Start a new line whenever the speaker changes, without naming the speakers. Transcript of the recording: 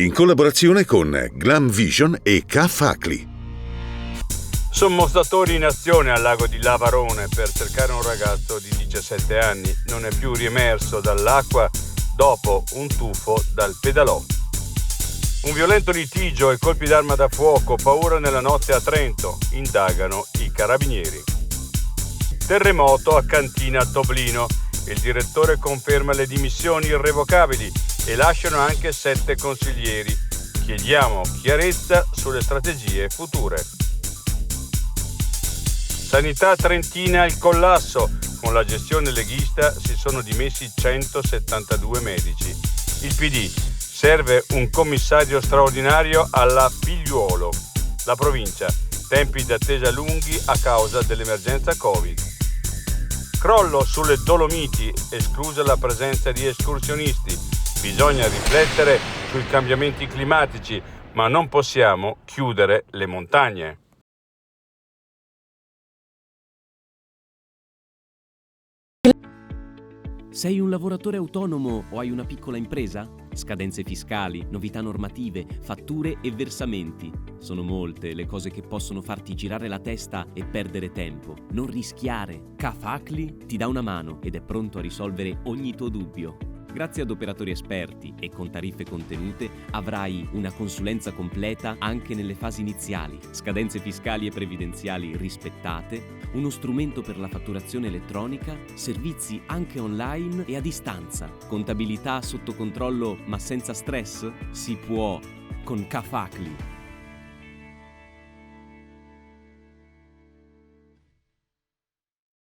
in collaborazione con Glam Vision e K-Facli.
Sommostatori in azione al lago di Lavarone per cercare un ragazzo di 17 anni. Non è più riemerso dall'acqua dopo un tuffo dal pedalò. Un violento litigio e colpi d'arma da fuoco, paura nella notte a Trento, indagano i carabinieri. Terremoto a Cantina Toblino, il direttore conferma le dimissioni irrevocabili e lasciano anche 7 consiglieri. Chiediamo chiarezza sulle strategie future. Sanità trentina al collasso, con la gestione leghista si sono dimessi 172 medici. Il PD. Serve un commissario straordinario alla Figliuolo. La provincia. Tempi d'attesa lunghi a causa dell'emergenza Covid. Crollo sulle Dolomiti, esclusa la presenza di escursionisti. Bisogna riflettere sui cambiamenti climatici, ma non possiamo chiudere le montagne.
Sei un lavoratore autonomo o hai una piccola impresa? Scadenze fiscali, novità normative, fatture e versamenti. Sono molte le cose che possono farti girare la testa e perdere tempo. Non rischiare. K-Facli ti dà una mano ed è pronto a risolvere ogni tuo dubbio. Grazie ad operatori esperti e con tariffe contenute avrai una consulenza completa anche nelle fasi iniziali, scadenze fiscali e previdenziali rispettate, uno strumento per la fatturazione elettronica, servizi anche online e a distanza, contabilità sotto controllo ma senza stress? Si può con K-Facli.